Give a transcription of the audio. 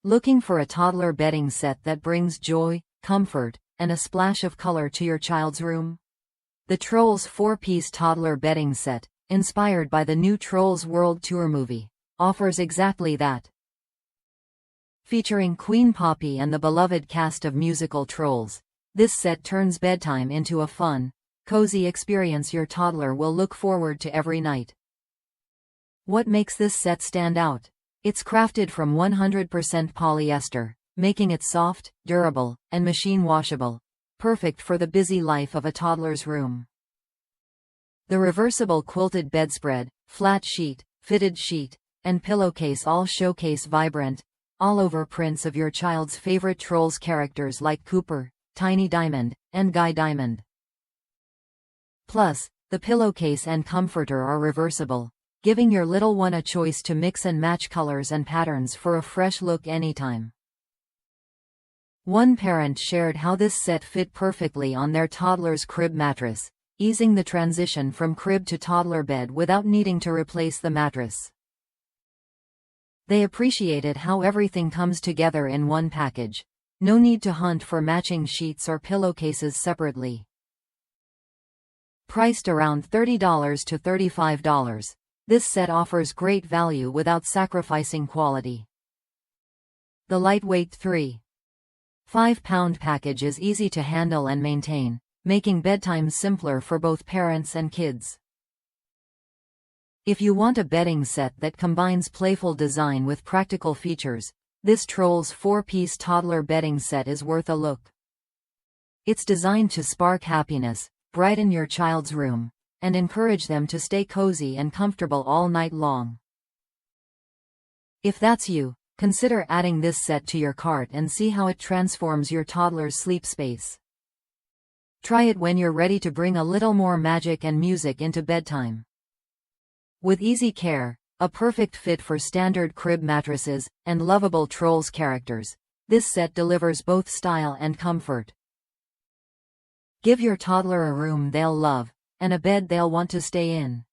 Looking for a toddler bedding set that brings joy, comfort, and a splash of color to your child's room? The Trolls 4-piece toddler bedding set, inspired by the new Trolls World Tour movie, offers exactly that. Featuring Queen Poppy and the beloved cast of musical Trolls, this set turns bedtime into a fun, cozy experience your toddler will look forward to every night. What makes this set stand out? It's crafted from 100% polyester, making it soft, durable, and machine washable, perfect for the busy life of a toddler's room. The reversible quilted bedspread, flat sheet, fitted sheet, and pillowcase all showcase vibrant, all-over prints of your child's favorite Trolls characters like Cooper, Tiny Diamond, and Guy Diamond. Plus, the pillowcase and comforter are reversible, giving your little one a choice to mix and match colors and patterns for a fresh look anytime. One parent shared how this set fit perfectly on their toddler's crib mattress, easing the transition from crib to toddler bed without needing to replace the mattress. They appreciated how everything comes together in one package. No need to hunt for matching sheets or pillowcases separately. Priced around $30 to $35, this set offers great value without sacrificing quality. The lightweight 3.5-pound package is easy to handle and maintain, making bedtime simpler for both parents and kids. If you want a bedding set that combines playful design with practical features, this Trolls 4-piece toddler bedding set is worth a look. It's designed to spark happiness, brighten your child's room, and encourage them to stay cozy and comfortable all night long. If that's you, consider adding this set to your cart and see how it transforms your toddler's sleep space. Try it when you're ready to bring a little more magic and music into bedtime. With easy care, a perfect fit for standard crib mattresses, and lovable Trolls characters, this set delivers both style and comfort. Give your toddler a room they'll love, and a bed they'll want to stay in.